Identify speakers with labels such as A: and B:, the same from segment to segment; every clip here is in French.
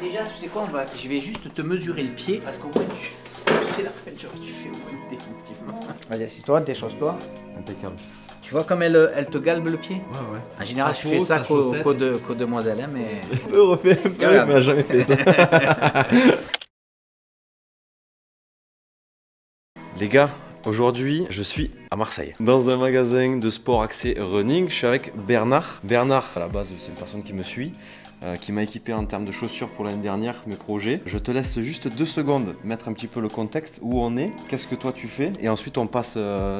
A: Déjà, tu sais quoi, je vais juste te mesurer le pied parce qu'au moins tu sais la peinture que tu fais au moins définitivement. Vas-y, assieds-toi, déchausse-toi.
B: Impeccable.
A: Tu vois comme elle te galbe le pied?
B: Ouais.
A: En général,
B: Ta
A: je fais
B: peau,
A: ça
B: ta
A: qu'aux
B: chaussette.
A: demoiselles, hein, mais...
B: Refais un peu,
A: Regarde.
B: il m'a jamais fait ça. Les gars, aujourd'hui, je suis à Marseille. Dans un magasin de sport axé running, je suis avec Bernard. Bernard, à la base, c'est une personne qui me suit, qui m'a équipé en termes de chaussures pour l'année dernière, mes projets. Je te laisse juste 2 secondes mettre un petit peu le contexte, où on est, qu'est-ce que toi tu fais, et ensuite on passe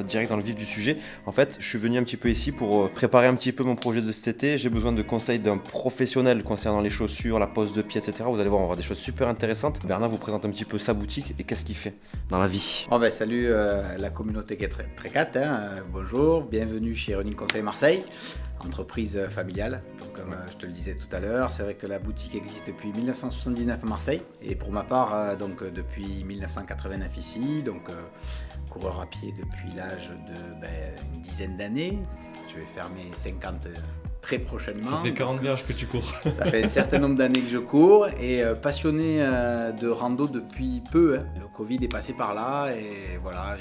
B: direct dans le vif du sujet. En fait, je suis venu un petit peu ici pour préparer un petit peu mon projet de cet été. J'ai besoin de conseils d'un professionnel concernant les chaussures, la pose de pied, etc. Vous allez voir, on va voir des choses super intéressantes. Bernard vous présente un petit peu sa boutique et qu'est-ce qu'il fait dans la vie.
A: Bon ben salut la communauté Trécat, bonjour, bienvenue chez Running Conseil Marseille, entreprise familiale. Donc, comme je te le disais tout à l'heure, c'est vrai que la boutique existe depuis 1979 à Marseille et pour ma part depuis 1989 ici, coureur à pied depuis l'âge de une dizaine d'années. Je vais faire mes 50 très prochainement.
B: Ça fait 40 verges que tu cours.
A: Ça fait un certain nombre d'années que je cours et passionné de rando depuis peu. Le Covid est passé par là et voilà,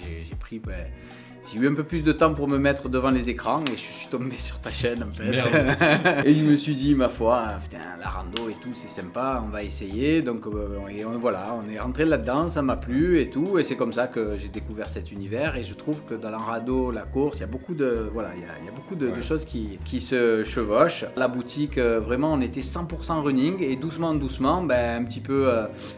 A: j'ai eu un peu plus de temps pour me mettre devant les écrans et je suis tombé sur ta chaîne en fait.
B: Merde.
A: Et je me suis dit, ma foi, putain, la rando et tout, c'est sympa, on va essayer. Donc voilà, on est rentré là-dedans, ça m'a plu et tout. Et c'est comme ça que j'ai découvert cet univers. Et je trouve que dans la rando, la course, il y a beaucoup de, il y a beaucoup de choses qui se chevauchent. La boutique, vraiment, on était 100% running et doucement, un petit peu,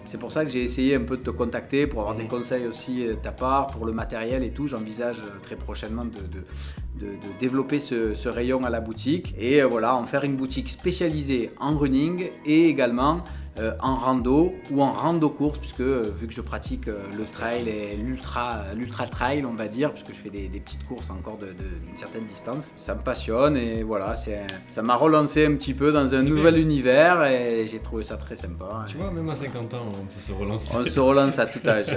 A: c'est pour ça que j'ai essayé un peu de te contacter pour avoir des conseils aussi de ta part pour le matériel et tout. J'envisage très prochainement de développer ce rayon à la boutique et voilà, en faire une boutique spécialisée en running et également en rando ou en rando course puisque vu que je pratique le trail et l'ultra trail on va dire puisque je fais des petites courses encore d'une certaine distance, ça me passionne et voilà, ça m'a relancé un petit peu dans un nouvel univers et j'ai trouvé ça très sympa.
B: Tu vois, même à 50 ans, on peut se relancer.
A: On se relance à tout âge.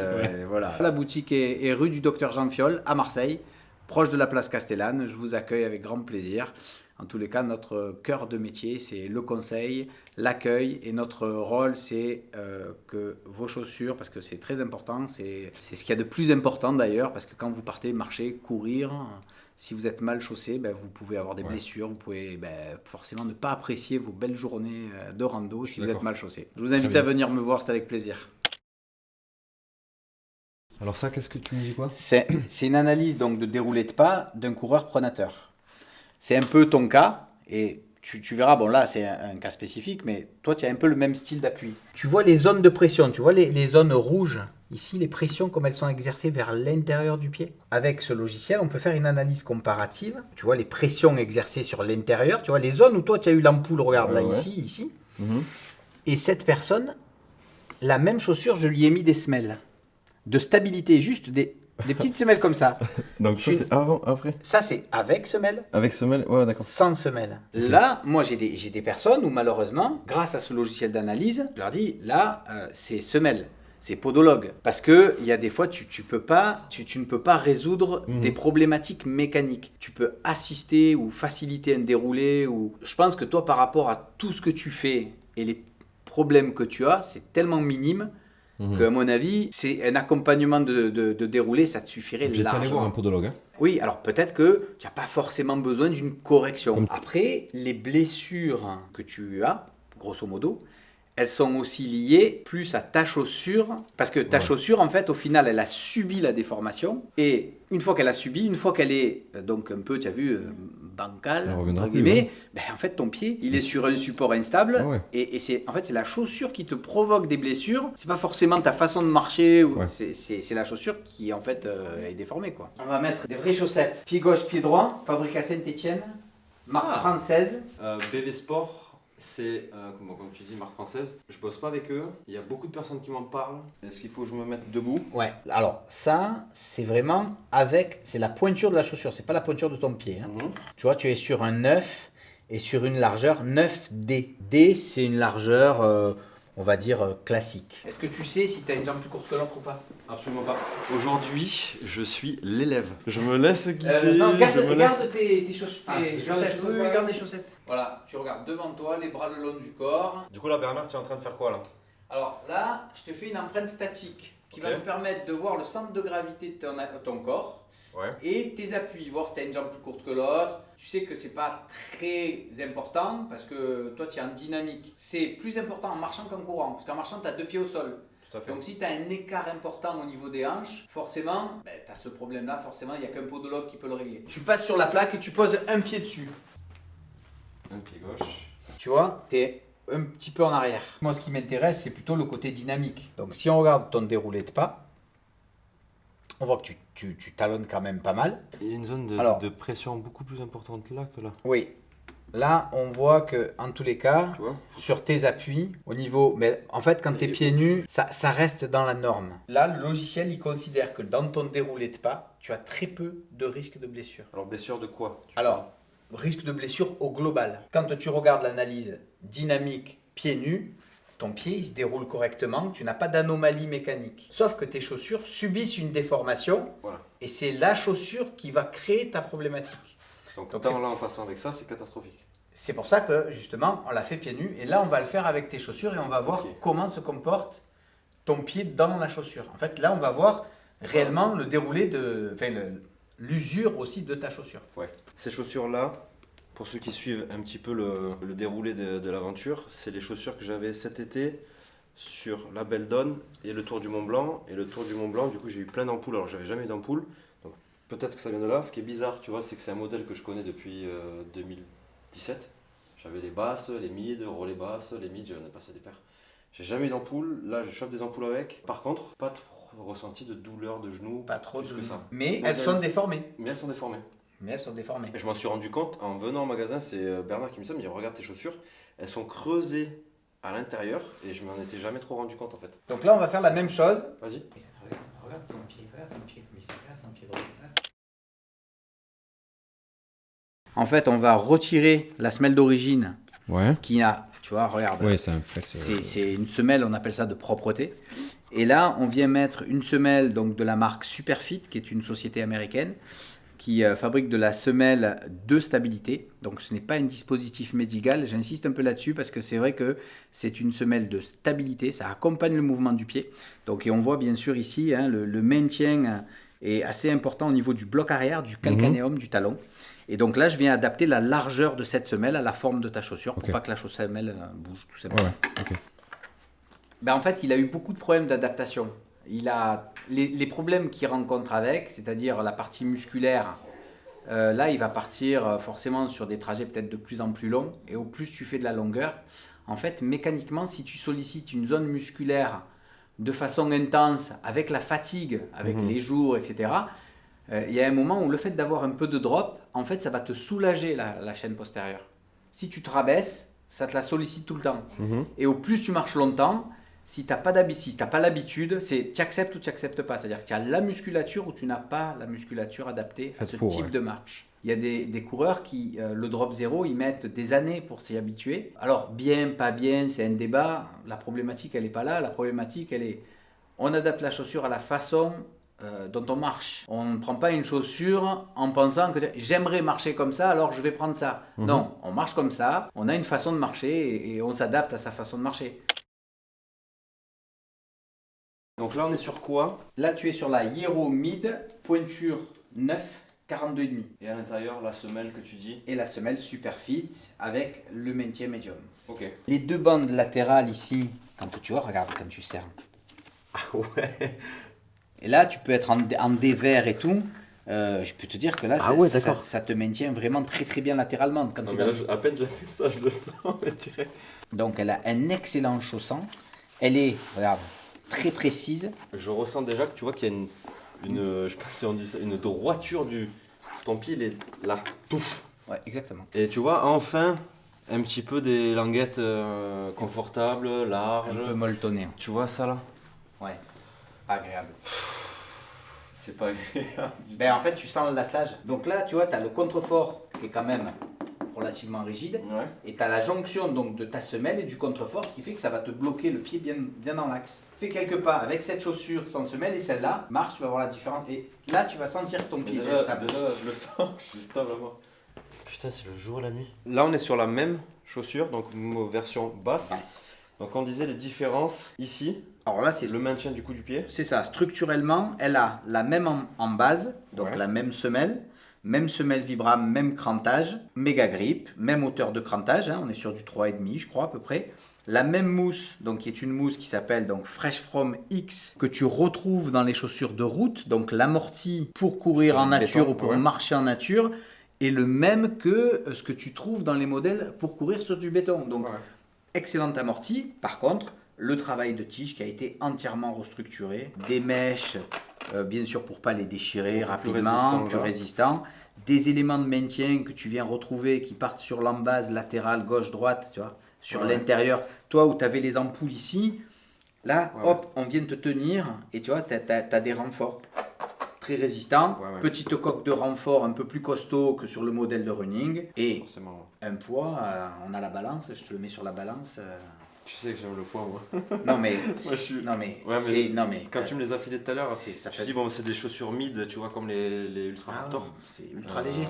A: Voilà. La boutique est rue du Docteur Jean Fiol à Marseille, proche de la place Castellane. Je vous accueille avec grand plaisir. En tous les cas, notre cœur de métier, c'est le conseil, l'accueil et notre rôle, c'est que vos chaussures, parce que c'est très important, c'est ce qu'il y a de plus important d'ailleurs, parce que quand vous partez marcher, courir, si vous êtes mal chaussé, vous pouvez avoir des blessures, vous pouvez forcément ne pas apprécier vos belles journées de rando si vous êtes mal chaussé. Je vous invite à venir me voir, c'est avec plaisir.
B: Alors ça, qu'est-ce que tu me dis quoi?
A: C'est une analyse donc de déroulé de pas d'un coureur pronateur. C'est un peu ton cas et tu verras, bon là c'est un cas spécifique, mais toi tu as un peu le même style d'appui. Tu vois les zones de pression, tu vois les zones rouges, ici les pressions comme elles sont exercées vers l'intérieur du pied. Avec ce logiciel, on peut faire une analyse comparative. Tu vois les pressions exercées sur l'intérieur, tu vois les zones où toi tu as eu l'ampoule, regarde ici. Et cette personne, la même chaussure, je lui ai mis des semelles de stabilité, juste des petites semelles comme ça.
B: Donc ça c'est avant, après?
A: Ça c'est avec semelle.
B: Avec semelle, ouais d'accord.
A: Sans semelle. Okay. Là, moi j'ai des personnes où malheureusement, grâce à ce logiciel d'analyse, je leur dis là c'est semelle, c'est podologue. Parce que il y a des fois tu ne peux pas résoudre des problématiques mécaniques. Tu peux assister ou faciliter un déroulé. Je pense que toi par rapport à tout ce que tu fais et les problèmes que tu as, c'est tellement minime. Qu'à mon avis, c'est un accompagnement de déroulé, ça te suffirait largement.
B: J'étais allé voir un podologue. Hein.
A: Oui, alors peut-être que tu n'as pas forcément besoin d'une correction. Après, les blessures que tu as, grosso modo, elles sont aussi liées plus à ta chaussure, parce que ta chaussure, en fait, au final, elle a subi la déformation, et une fois qu'elle a subi, une fois qu'elle est donc un peu, tu as vu, bancale, entre guillemets, en fait, ton pied, il est sur un support instable, et c'est la chaussure qui te provoque des blessures, c'est pas forcément ta façon de marcher, c'est la chaussure qui, en fait, est déformée, quoi. On va mettre des vraies chaussettes, pied gauche, pied droit, fabriqué à Saint-Étienne, marque française.
B: BV Sport. C'est, comme tu dis, marque française. Je bosse pas avec eux. Il y a beaucoup de personnes qui m'en parlent. Est-ce qu'il faut que je me mette debout?
A: Ouais. Alors ça, c'est vraiment c'est la pointure de la chaussure. C'est pas la pointure de ton pied. Hein. Tu vois, tu es sur un 9 et sur une largeur 9D. D, c'est une largeur, on va dire, classique. Est-ce que tu sais si tu as une jambe plus courte que l'autre ou pas?
B: Absolument pas. Aujourd'hui, je suis l'élève. Je me laisse guider.
A: Non,
B: je me laisse...
A: garde tes chaussettes.
B: chaussettes,
A: Garde les chaussettes. Voilà, tu regardes devant toi, les bras le long du corps.
B: Du coup là, Bernard, tu es en train de faire quoi là?
A: Alors là, je te fais une empreinte statique qui va nous permettre de voir le centre de gravité de ton corps.
B: Ouais.
A: Et tes appuis, voir si tu as une jambe plus courte que l'autre. Tu sais que c'est pas très important parce que toi tu es en dynamique. C'est plus important en marchant qu'en courant parce qu'en marchant tu as deux pieds au sol.
B: Tout à fait.
A: Donc si tu as un écart important au niveau des hanches, forcément, tu as ce problème là, forcément il n'y a qu'un podologue qui peut le régler. Tu passes sur la plaque et tu poses un pied dessus.
B: Un pied gauche.
A: Tu vois, tu es un petit peu en arrière. Moi ce qui m'intéresse c'est plutôt le côté dynamique. Donc si on regarde ton déroulé de pas, on voit que tu talonnes quand même pas mal.
B: Il y a une zone de pression beaucoup plus importante là que là.
A: Oui. Là, on voit que en tous les cas, sur tes appuis, au niveau... Mais en fait, quand tu es pieds nus, ça reste dans la norme. Là, le logiciel, il considère que dans ton déroulé de pas, tu as très peu de risque de blessure.
B: Alors, blessure de quoi?
A: Alors, risque de blessure au global. Quand tu regardes l'analyse dynamique pieds nus, ton pied il se déroule correctement, tu n'as pas d'anomalie mécanique. Sauf que tes chaussures subissent une déformation et c'est la chaussure qui va créer ta problématique.
B: Donc là, en passant avec ça, c'est catastrophique.
A: C'est pour ça que justement, on l'a fait pieds nus et là, on va le faire avec tes chaussures et on va voir comment se comporte ton pied dans la chaussure. En fait, là, on va voir réellement le déroulé l'usure aussi de ta chaussure.
B: Ouais. Ces chaussures-là, pour ceux qui suivent un petit peu le déroulé de l'aventure, c'est les chaussures que j'avais cet été sur la Belle Donne et le Tour du Mont Blanc. Et le Tour du Mont Blanc, du coup, j'ai eu plein d'ampoules. Alors, j'avais jamais eu d'ampoule. Donc, peut-être que ça vient de là. Ce qui est bizarre, tu vois, c'est que c'est un modèle que je connais depuis 2017. J'avais les basses, les mids, relais basses, les mids, j'en ai passé des paires. J'ai jamais eu d'ampoule. Là, je chope des ampoules avec. Par contre, pas trop ressenti de douleur de genou.
A: Pas trop
B: plus que ça.
A: Mais elles sont déformées.
B: Mais elles sont déformées.
A: Et
B: je m'en suis rendu compte en venant au magasin, c'est Bernard qui me dit ça, il me dit regarde tes chaussures, elles sont creusées à l'intérieur et je m'en étais jamais trop rendu compte en fait.
A: Donc là on va faire la même chose.
B: Vas-y.
A: Regarde son pied comme il fait, regarde son pied droit. En fait on va retirer la semelle d'origine qui a, tu vois, regarde.
C: Ouais, c'est un flex.
A: C'est une semelle, on appelle ça de propreté. Et là on vient mettre une semelle donc, de la marque Superfit qui est une société américaine qui fabrique de la semelle de stabilité. Donc ce n'est pas un dispositif médical, j'insiste un peu là-dessus parce que c'est vrai que c'est une semelle de stabilité, ça accompagne le mouvement du pied. Donc, et on voit bien sûr ici, le maintien est assez important au niveau du bloc arrière, du calcanéum, du talon. Et donc là, je viens adapter la largeur de cette semelle à la forme de ta chaussure pour pas que la semelle bouge tout simplement. Ben, en fait, il a eu beaucoup de problèmes d'adaptation. Il a les problèmes qu'il rencontre avec, c'est-à-dire la partie musculaire, là il va partir forcément sur des trajets peut-être de plus en plus longs et au plus tu fais de la longueur, en fait mécaniquement si tu sollicites une zone musculaire de façon intense avec la fatigue, avec les jours, etc., il y a un moment où le fait d'avoir un peu de drop, en fait ça va te soulager la chaîne postérieure. Si tu te rabaisses, ça te la sollicite tout le temps. Et au plus tu marches longtemps, si tu n'as pas l'habitude, c'est tu acceptes ou tu n'acceptes pas. C'est-à-dire que tu as la musculature ou tu n'as pas la musculature adaptée à ce type de marche. Il y a des coureurs qui, le drop zéro, ils mettent des années pour s'y habituer. Alors, bien, pas bien, c'est un débat. La problématique, elle n'est pas là. La problématique, elle est, on adapte la chaussure à la façon dont on marche. On ne prend pas une chaussure en pensant que j'aimerais marcher comme ça, alors je vais prendre ça. Non, on marche comme ça. On a une façon de marcher et on s'adapte à sa façon de marcher.
B: Donc là, on est sur quoi?
A: Là, tu es sur la Hero Mid, pointure 9, 42,5.
B: Et à l'intérieur, la semelle que tu dis?
A: Et la semelle Superfit avec le maintien médium.
B: Ok.
A: Les deux bandes latérales ici, quand tu vois, regarde quand tu serres.
B: Ah ouais.
A: Et là, tu peux être en dévers et tout. Je peux te dire que là, ça te maintient vraiment très très bien latéralement. Quand
B: non, mais là, à peine j'ai fait ça, je le sens, on dirait.
A: Donc, elle a un excellent chaussant. Elle est, regarde, très précise.
B: Je ressens déjà que tu vois qu'il y a je sais pas si on dit ça, une droiture du ton pied, il est là, touffe.
A: Ouais, exactement.
B: Et tu vois, enfin, un petit peu des languettes confortables, larges.
A: Un peu molletonnées.
B: Tu vois ça là?
A: Ouais, pas agréable.
B: C'est pas agréable.
A: Ben en fait, tu sens le lassage. Donc là, tu vois, tu as le contrefort qui est quand même relativement rigide.
B: Ouais.
A: Et tu as la jonction donc, de ta semelle et du contre-force qui fait que ça va te bloquer le pied bien dans l'axe. Fais quelques pas avec cette chaussure sans semelle et celle-là, marche, tu vas voir la différence. Et là, tu vas sentir que ton pied est stable.
B: Déjà, je le sens, je suis stable à moi.
C: Putain, c'est le jour et la nuit.
B: Là, on est sur la même chaussure, donc version basse. Donc, on disait les différences ici.
A: Alors là, c'est
B: le maintien du coup du pied.
A: C'est ça, structurellement, elle a la même en base, donc
B: Ouais.
A: la même semelle Vibram, même crantage, méga grip, même hauteur de crantage, hein, on est sur du 3,5 je crois à peu près. La même mousse, donc qui est une mousse qui s'appelle donc Fresh From X, que tu retrouves dans les chaussures de route, donc l'amorti pour courir
B: Sur
A: en
B: le
A: nature
B: béton,
A: ou pour
B: ouais.
A: marcher en nature, est le même que ce que tu trouves dans les modèles pour courir sur du béton. Donc
B: Ouais.
A: excellent amorti. Par contre, le travail de tige qui a été entièrement restructuré, des mèches, bien sûr pour pas les déchirer
B: Beaucoup plus
A: rapidement,
B: résistant,
A: plus
B: là.
A: résistants, des éléments de maintien que tu viens retrouver qui partent sur l'embase latérale gauche-droite, tu vois, sur
B: Ouais.
A: l'intérieur. Toi où tu avais les ampoules ici, là,
B: Ouais.
A: hop, on vient te tenir et tu vois, tu as des renforts très résistants,
B: Ouais.
A: petite coque de renfort un peu plus costaud que sur le modèle de running et
B: Forcément.
A: un poids, on a la balance, je te le mets sur la balance.
B: Tu sais que j'aime le poids, moi.
A: Non mais,
B: je suis-
A: non mais,
B: Ouais,
A: c'est- non mais,
B: Quand tu me les as filés tout à l'heure,
A: ça
B: je
A: fait-
B: me dis, bon, c'est des chaussures mid, tu vois, comme les Ultra
A: Ah,
B: Raptor.
A: c'est ultra léger.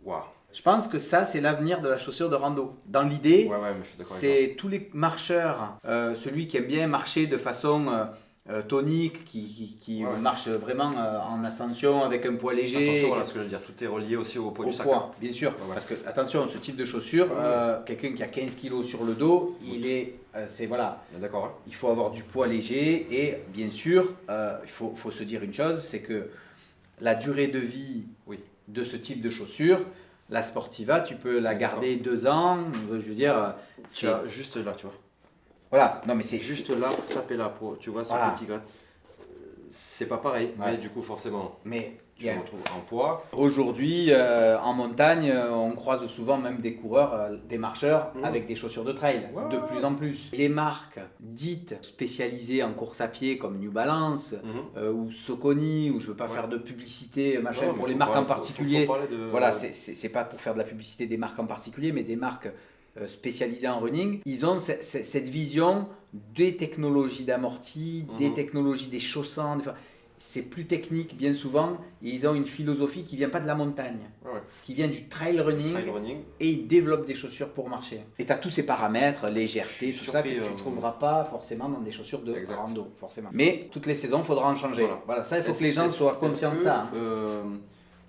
B: Waouh.
A: Je pense que ça c'est l'avenir de la chaussure de rando. Dans l'idée,
B: Ouais, mais je suis d'accord avec
A: c'est tous les marcheurs, celui qui aime bien marcher de façon tonique, qui
B: Ouais.
A: marche vraiment en ascension avec un poids
B: toi.
A: léger.
B: Attention, voilà ce que je veux dire, tout est relié aussi au poids
A: Au
B: du sac.
A: poids, bien sûr.
B: Ouais.
A: Parce que, attention, ce type de chaussure, quelqu'un qui a 15 kg sur le dos, c'est voilà,
B: On est d'accord, hein.
A: il faut avoir du poids léger et bien sûr, il faut se dire une chose, c'est que la durée de vie
B: Oui.
A: de ce type de chaussure, la Sportiva, tu peux la garder 2 ans, je veux dire,
B: Tu as juste là, tu vois.
A: voilà, non mais c'est
B: Juste là, taper la peau, tu vois, ce
A: Voilà.
B: petit gratte. C'est pas pareil,
A: Ouais.
B: mais du coup, forcément,
A: mais
B: tu
A: il y a-
B: le retrouves en poids.
A: aujourd'hui, en montagne, on croise souvent même des coureurs, des marcheurs
B: Mhm.
A: avec des chaussures de trail,
B: Ouais,
A: de
B: ouais,
A: plus en plus. Les marques dites spécialisées en course à pied comme New Balance ou Saucony, où je veux pas
B: Ouais.
A: faire de publicité, machin,
B: Non,
A: pour
B: mais
A: les
B: faut
A: marques
B: pas-
A: en
B: faut
A: particulier.
B: parler de-
A: Voilà, c'est pas pour faire de la publicité des marques en particulier, mais des marques spécialisées en running. Ils ont cette vision des technologies d'amorti, des
B: Mhm.
A: technologies des chaussants. C'est plus technique bien souvent. Et ils ont une philosophie qui vient pas de la montagne,
B: Ouais.
A: qui vient du trail running.
B: Trail running.
A: Et ils développent des chaussures pour marcher. Et tu as tous ces paramètres, légèreté,
B: Je suis
A: tout ça que
B: surpris,
A: tu ne trouveras pas forcément dans des chaussures de
B: Exact.
A: rando, forcément. Mais toutes les saisons, il faudra en changer. Voilà, ça, il faut que les gens soient conscients de ça. Hein.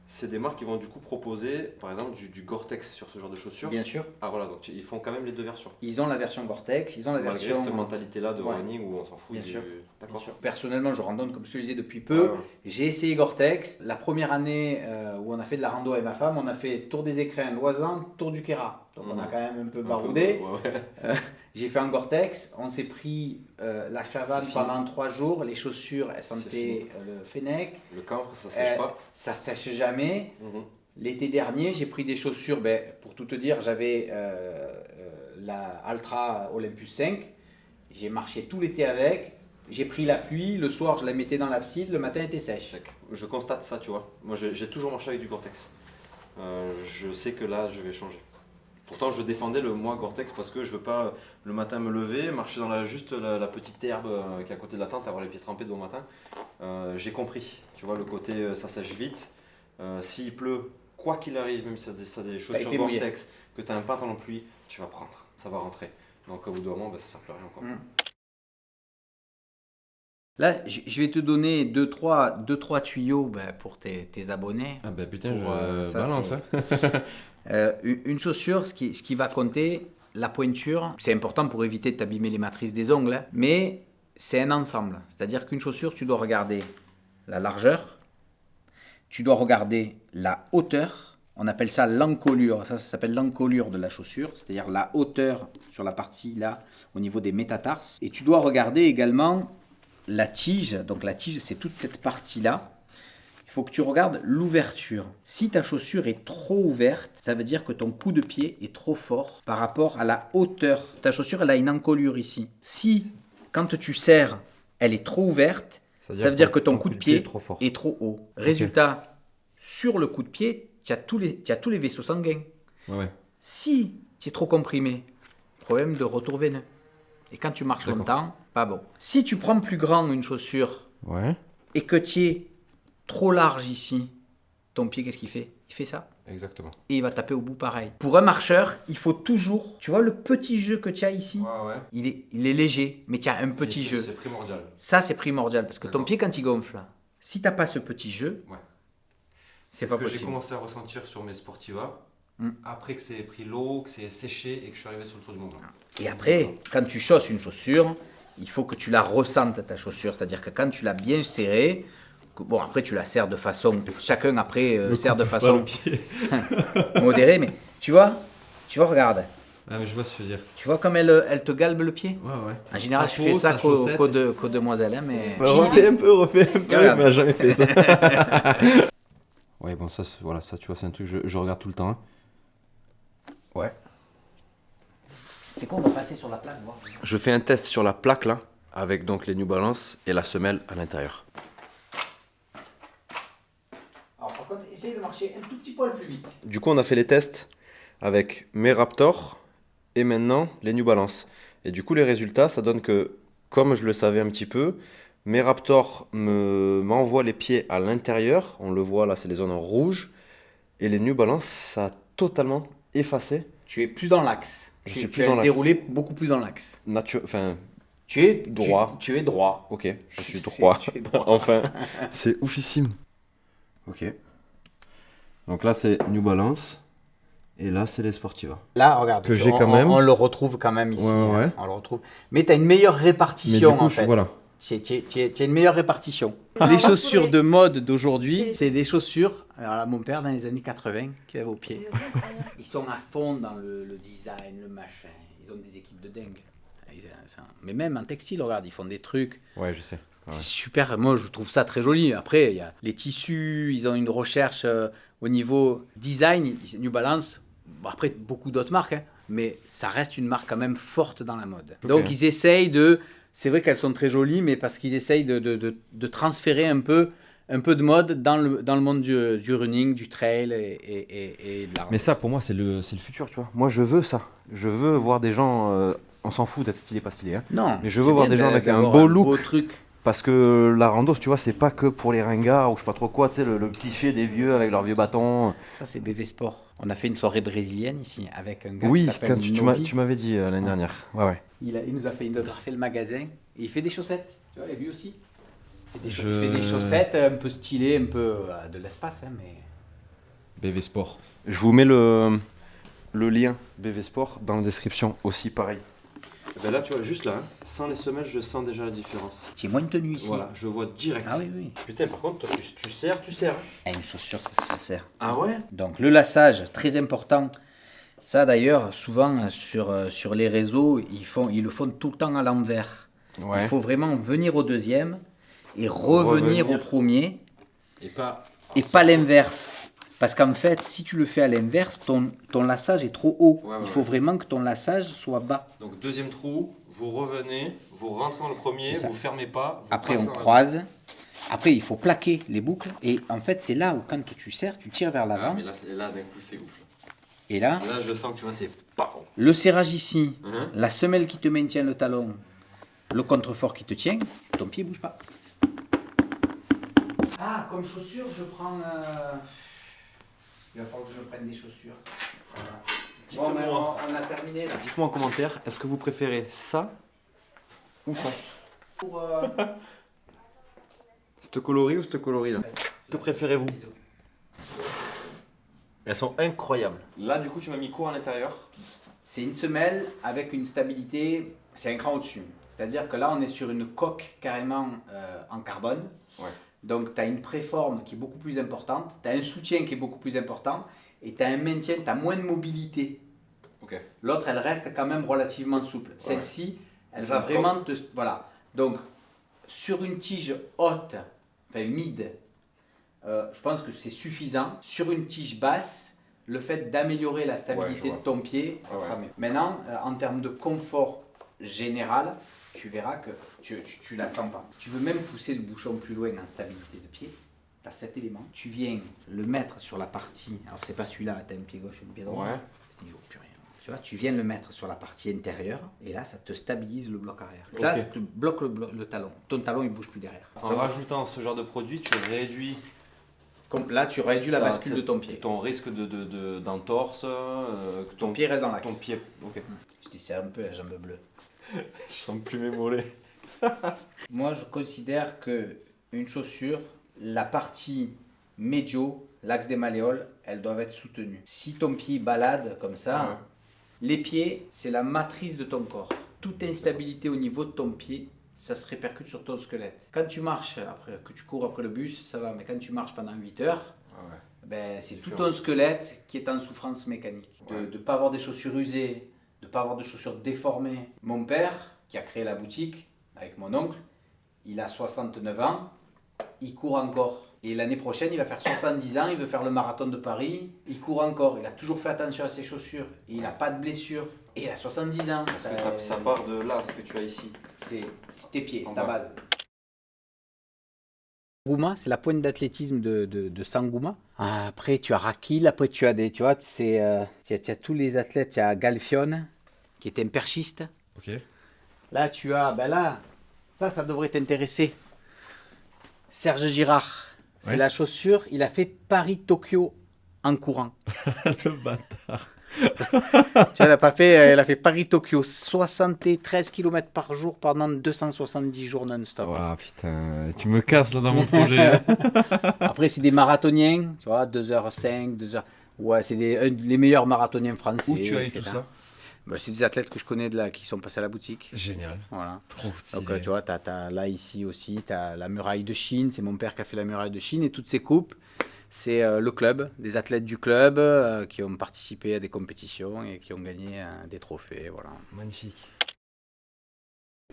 B: C'est des marques qui vont du coup proposer, par exemple, du Gore-Tex sur ce genre de chaussures.
A: Bien sûr.
B: Ah voilà, donc ils font quand même les deux versions.
A: Ils ont la version Gore-Tex, ils ont la
B: Malgré
A: version...
B: cette mentalité-là de
A: Ouais.
B: running où on s'en fout.
A: Bien sûr.
B: D'accord.
A: Bien sûr. Personnellement, je randonne comme je te le disais depuis peu.
B: Ouais, ouais.
A: J'ai essayé Gore-Tex. La première année où on a fait de la rando avec ma femme, on a fait Tour des Écrins, Loisan, Tour du Queyras. Donc on a
B: Mhm.
A: quand même un peu
B: Un peu,
A: baroudé.
B: ouais.
A: J'ai fait un Gore-Tex, on s'est pris la chavane
B: C'est fini.
A: pendant 3 jours, les chaussures elles
B: C'est
A: sentaient
B: fini.
A: le fennec,
B: Le camphre, ça sèche pas.
A: ça sèche jamais.
B: Mhm.
A: L'été dernier, j'ai pris des chaussures, pour tout te dire, j'avais la Altra Olympus 5, j'ai marché tout l'été avec, j'ai pris la pluie, le soir je la mettais dans l'abside, le matin elle était sèche.
B: Check. Je constate ça, tu vois. Moi, j'ai toujours marché avec du Gore-Tex. Je sais que là, je vais changer. Pourtant, je défendais le moi Gore-Tex parce que je veux pas le matin me lever, marcher dans juste la petite herbe qui est à côté de la tente, avoir les pieds trempés demain matin. J'ai compris, tu vois, le côté ça sèche vite. S'il pleut, quoi qu'il arrive, même si ça a des chaussures
A: été mouillé.
B: Gore-Tex, que tu as un pantalon de pluie, tu vas prendre, ça va rentrer. Donc au bout d'un moment, ça ne sert plus à rien. Quoi.
A: Là, je vais te donner 2-3 tuyaux pour tes abonnés.
C: Ah bah putain,
A: Pour,
C: je
A: ça,
C: balance.
A: c'est-
C: Hein.
A: Une chaussure, ce qui va compter, la pointure, c'est important pour éviter de t'abîmer les matrices des ongles, hein, mais c'est un ensemble. C'est-à-dire qu'une chaussure, tu dois regarder la largeur, tu dois regarder la hauteur, on appelle ça l'encolure, ça s'appelle l'encolure de la chaussure, c'est-à-dire la hauteur sur la partie là, au niveau des métatarses, et tu dois regarder également la tige, donc la tige c'est toute cette partie-là. Il faut que tu regardes l'ouverture. Si ta chaussure est trop ouverte, ça veut dire que ton coup de pied est trop fort par rapport à la hauteur. Ta chaussure, elle a une encolure ici. Si, quand tu serres, elle est trop ouverte, ça veut dire que ton coup de pied
C: est trop fort.
A: est trop haut. Résultat, sur le coup de pied, tu as tous les vaisseaux sanguins.
B: Ouais.
A: Si tu es trop comprimé, problème de retour veineux. Et quand tu marches
B: D'accord.
A: longtemps, pas bon. Si tu prends plus grand une chaussure
B: Ouais.
A: et que tu es trop large ici, ton pied, qu'est-ce qu'il fait? Il fait ça.
B: Exactement.
A: Et il va taper au bout pareil. Pour un marcheur, il faut toujours, tu vois le petit jeu que tu as ici,
B: Ouais.
A: il est léger, mais tu as un petit jeu.
B: C'est primordial.
A: Ça, c'est primordial parce que ton
B: D'accord.
A: pied, quand il gonfle, là, si tu n'as pas ce petit jeu,
B: Ouais.
A: c'est
B: ce
A: pas
B: que j'ai
A: possible.
B: commencé à ressentir sur mes Sportiva,
A: Mm.
B: après que c'est pris l'eau, que c'est séché et que je suis arrivé sur le Tour du Mont Blanc.
A: Et après, quand tu chausses une chaussure, il faut que tu la ressentes, ta chaussure. C'est-à-dire que quand tu l'as bien serrée, bon, après, tu la serres de façon... Chacun, après, serre de façon modérée. Mais tu vois, regarde.
B: Ah, mais je vois ce que tu veux dire.
A: Tu vois comme elle te galbe le pied?
B: Ouais.
A: En général,
B: Ta
A: je fais
B: peau,
A: ça
B: ta chaussette.
A: qu'aux demoiselles. Hein, mais...
B: refais un peu,
A: Regarde.
B: il m'a jamais fait ça. Ouais, bon, ça, voilà, ça, tu vois, c'est un truc que je regarde tout le temps. Hein. Ouais.
A: C'est quoi, on va passer sur la plaque, voir.
B: Je fais un test sur la plaque là, avec donc les New Balance et la semelle à l'intérieur.
A: Alors par contre, essaye de marcher un tout petit poil plus vite.
B: Du coup, on a fait les tests avec mes Raptor et maintenant les New Balance. Et du coup, les résultats, ça donne que, comme je le savais un petit peu, mes Raptor m'envoient les pieds à l'intérieur. On le voit là, c'est les zones en rouge. Et les New Balance, ça a totalement effacé.
A: Tu es plus dans l'axe.
B: Je
A: Tu-
B: suis
A: tu
B: plus
A: as
B: dans l'axe.
A: déroulé beaucoup plus dans l'axe.
B: Enfin,
A: Tu es
B: Droit.
A: Tu es droit.
B: ok, je suis
A: C'est-
B: droit.
A: tu es droit.
B: Enfin, c'est oufissime. Ok. Donc là, c'est New Balance. Et là, c'est les Sportiva.
A: Là, regarde,
B: Que j'ai quand même.
A: on le retrouve quand même ici.
B: Ouais.
A: Hein, on le retrouve. Mais tu as une meilleure
B: Mais
A: répartition
B: du coup,
A: en fait.
B: voilà.
A: Tu as une meilleure répartition. Les chaussures de mode d'aujourd'hui, c'est des chaussures. Alors là, mon père, dans les années 80, qui avait au pied. Ils sont à fond dans le design, le machin. Ils ont des équipes de dingue. Mais même en textile, regarde, ils font des trucs.
B: Ouais, je sais. Ouais.
A: C'est super. Moi, je trouve ça très joli. Après, il y a les tissus. Ils ont une recherche au niveau design. New Balance. Bon, après, beaucoup d'autres marques. Hein, mais ça reste une marque quand même forte dans la mode.
B: Ok.
A: Donc, ils essayent de... C'est vrai qu'elles sont très jolies, mais parce qu'ils essayent de transférer un peu de mode dans le monde du running, du trail et de la
B: Mais ça, pour moi, c'est le futur, tu vois. Moi, je veux ça. Je veux voir des gens. On s'en fout d'être stylé, pas stylé. Hein.
A: Non,
B: Mais je veux
A: c'est
B: voir
A: bien
B: des gens avec un
A: d'avoir
B: beau look.
A: beau truc.
B: Parce que la rando, tu vois, c'est pas que pour les ringards ou je sais pas trop quoi, tu sais, le cliché des vieux avec leurs vieux bâtons.
A: Ça, c'est BV Sport. On a fait une soirée brésilienne ici avec un gars qui
B: Oui,
A: s'appelle
B: quand
A: Nobi.
B: tu m'avais dit l'année dernière. Ouais.
A: Il nous a fait photographier le magasin et il fait des chaussettes. Tu vois, et lui aussi. Il fait
B: Je-
A: des chaussettes un peu stylées, un peu de l'espace, hein, mais...
B: BV Sport. Je vous mets le lien BV Sport dans la description aussi, pareil. Ben là, tu vois, juste là, hein, sans les semelles, je sens déjà la différence.
A: Tu es moins tenu ici.
B: Voilà, je vois direct.
A: Ah oui, oui.
B: Putain, par contre, toi, tu serres.
A: Ah, une chaussure, ça se sert.
B: Ah ouais?
A: Donc le lassage, très important. Ça d'ailleurs, souvent sur les réseaux, ils le font tout le temps à l'envers.
B: Ouais.
A: Il faut vraiment venir au deuxième et revenir au premier
B: Et pas.
A: et pas l'inverse. Parce qu'en fait, si tu le fais à l'inverse, ton lassage est trop haut.
B: Ouais,
A: Il faut vraiment que ton lassage soit bas.
B: Donc, deuxième trou, vous revenez, vous rentrez dans le premier,
A: C'est ça.
B: vous fermez pas. Vous
A: Après, on
B: passez en
A: croise. Après, il faut plaquer les boucles. Et en fait, c'est là où quand tu serres, tu tires vers
B: avant.
A: l'avant.
B: Ah, mais là d'un coup, c'est ouf.
A: Et là,
B: Là, je sens que tu vois, c'est pas.
A: le serrage ici,
B: Mhm.
A: la semelle qui te maintient le talon, le contrefort qui te tient, ton pied bouge pas. Ah, comme chaussure, je prends... Il va falloir que je me prenne des chaussures. Voilà.
B: Dites-moi.
A: Bon, on a terminé là.
B: Dites-moi en commentaire, est-ce que vous préférez ça ou ça?
A: Pour,
B: Cette coloris ou cette coloris là? Que préférez-vous? Elles sont incroyables. Là, du coup, tu m'as mis quoi à l'intérieur?
A: C'est une semelle avec une stabilité, c'est un cran au-dessus. C'est-à-dire que là, on est sur une coque carrément en carbone.
B: Ouais.
A: Donc, tu as une préforme qui est beaucoup plus importante, tu as un soutien qui est beaucoup plus important et tu as un maintien, tu as moins de mobilité.
B: Ok.
A: L'autre, elle reste quand même relativement souple. Celle-ci, elle
B: C'est
A: va
B: une
A: vraiment te... Voilà. Donc, sur une tige haute, enfin mid, je pense que c'est suffisant. Sur une tige basse, le fait d'améliorer la stabilité
B: je
A: de
B: vois.
A: ton pied, ça
B: Ouais,
A: sera
B: ouais.
A: mieux. Maintenant, en termes de confort général, tu verras que tu la sens pas. Si tu veux même pousser le bouchon plus loin en stabilité de pied, tu as cet élément. Tu viens le mettre sur la partie, alors c'est pas celui-là, tu as un pied gauche et un pied droit.
B: Ouais.
A: Il vaut plus rien. Tu vois, tu viens le mettre sur la partie intérieure et là, ça te stabilise le bloc arrière.
B: Ok.
A: Ça te bloque le talon. Ton talon, il bouge plus derrière.
B: En rajoutant ce genre de produit, tu réduis
A: Comme là, tu réduis la bascule de ton pied.
B: ton risque d'entorse, que
A: Ton pied reste dans l'axe.
B: ton pied. Ok.
A: Je dis, c'est un peu la jambe bleue.
B: Je sens plus mes mollets.
A: Moi, je considère que une chaussure, la partie médio, l'axe des malléoles, elles doivent être soutenues. Si ton pied balade comme ça,
B: Ouais.
A: les pieds, c'est la matrice de ton corps. Toute instabilité au niveau de ton pied, ça se répercute sur ton squelette. Quand tu marches, que tu cours après le bus, ça va. Mais quand tu marches pendant 8 heures, ben, c'est tout ton squelette qui est en souffrance mécanique. De ne pas avoir des chaussures usées, de ne pas avoir de chaussures déformées. Mon père, qui a créé la boutique avec mon oncle, il a 69 ans, il court encore. Et l'année prochaine, il va faire 70 ans, il veut faire le marathon de Paris, il court encore. Il a toujours fait attention à ses chaussures. Et il n'a pas de blessure. Et il a 70 ans.
B: Parce que ça part de là, ce que tu as ici.
A: C'est tes pieds,
B: En
A: c'est ta
B: bas.
A: base. Gouma, c'est la pointe d'athlétisme de Sangouma. Après, tu as Rakil, après tu as des, tu vois, tu as tous les athlètes, tu as Galfione, qui est un perchiste.
B: Ok.
A: Là, tu as, ben là, ça devrait t'intéresser. Serge Girard, c'est
B: Ouais.
A: la chaussure, il a fait Paris-Tokyo en courant.
B: Le bâtard.
A: Tu vois, elle a fait Paris-Tokyo, 73 km par jour pendant 270 jours non-stop.
B: Oh putain, tu me casses là dans mon projet.
A: Après, c'est des marathoniens, tu vois, 2h05, 2h. Ouais, c'est les meilleurs marathoniens français.
B: Où tu as eu
A: etc.
B: tout ça?
A: Bah, c'est des athlètes que je connais qui sont passés à la boutique.
B: Génial.
A: Voilà.
B: Trop stylé.
A: Donc, tu vois, là, ici aussi, tu as la muraille de Chine. C'est mon père qui a fait la muraille de Chine. Et toutes ces coupes, c'est le club, des athlètes du club qui ont participé à des compétitions et qui ont gagné des trophées. Voilà.
B: Magnifique.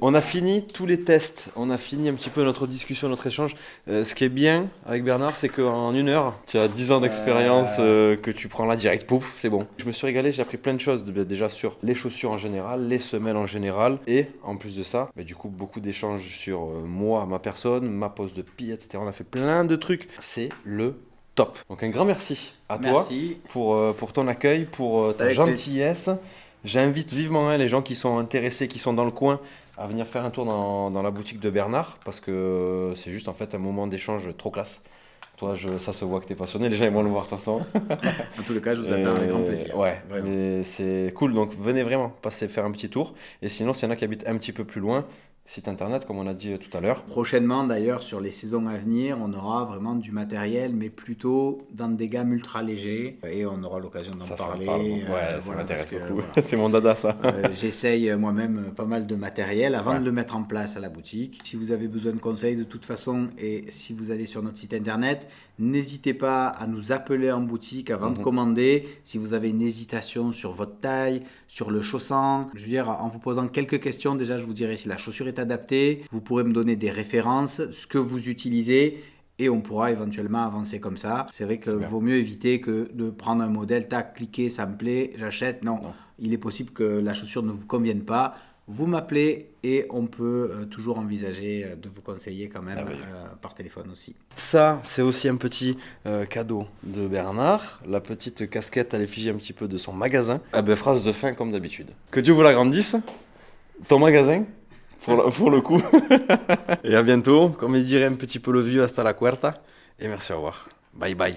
B: On a fini tous les tests, on a fini un petit peu notre discussion, notre échange. Ce qui est bien avec Bernard, c'est qu'en 1 heure, tu as 10 ans d'expérience, que tu prends là direct, pouf, c'est bon. Je me suis régalé, j'ai appris plein de choses déjà sur les chaussures en général, les semelles en général, et en plus de ça, du coup, beaucoup d'échanges sur moi, ma personne, ma pose de pied, etc. On a fait plein de trucs. C'est le top. Donc un grand merci à toi
A: Merci.
B: pour ton accueil, pour ta
A: Avec
B: gentillesse. J'invite vivement les gens qui sont intéressés, qui sont dans le coin, à venir faire un tour dans la boutique de Bernard, parce que c'est juste en fait un moment d'échange trop classe. Toi, ça se voit que tu es passionné, les gens ils vont le voir de toute façon.
A: En tous les cas, je vous attends avec grand plaisir.
B: Ouais,
A: Vraiment.
B: mais c'est cool, donc venez vraiment passer faire un petit tour. Et sinon, s'il y en a qui habitent un petit peu plus loin, site internet, comme on a dit tout à l'heure.
A: Prochainement, d'ailleurs, sur les saisons à venir, on aura vraiment du matériel, mais plutôt dans des gammes ultra légers. Et on aura l'occasion d'en
B: Ça
A: parler.
B: parle. Ouais, ça
A: voilà,
B: m'intéresse
A: parce que,
B: beaucoup.
A: voilà.
B: C'est mon dada, ça.
A: J'essaye moi-même pas mal de matériel avant
B: Ouais.
A: de le mettre en place à la boutique. Si vous avez besoin de conseils de toute façon et si vous allez sur notre site internet, n'hésitez pas à nous appeler en boutique avant de commander. Si vous avez une hésitation sur votre taille, sur le chaussant, je veux dire, en vous posant quelques questions, déjà je vous dirai si la chaussure est adaptée. Vous pourrez me donner des références, ce que vous utilisez. Et on pourra éventuellement avancer comme ça. C'est vrai qu'il
B: C'est bien.
A: vaut mieux éviter que de prendre un modèle, tac, cliquer, ça me plaît, j'achète. Non. Il est possible que la chaussure ne vous convienne pas. Vous m'appelez et on peut toujours envisager de vous conseiller quand même par téléphone aussi.
B: Ça, c'est aussi un petit cadeau de Bernard. La petite casquette à l'effigie un petit peu de son magasin. Phrase de fin comme d'habitude. Que Dieu vous l'agrandisse. Ton magasin, pour le coup. Et à bientôt. Comme il dirait un petit peu le vieux, hasta la cuerta. Et merci, au revoir. Bye bye.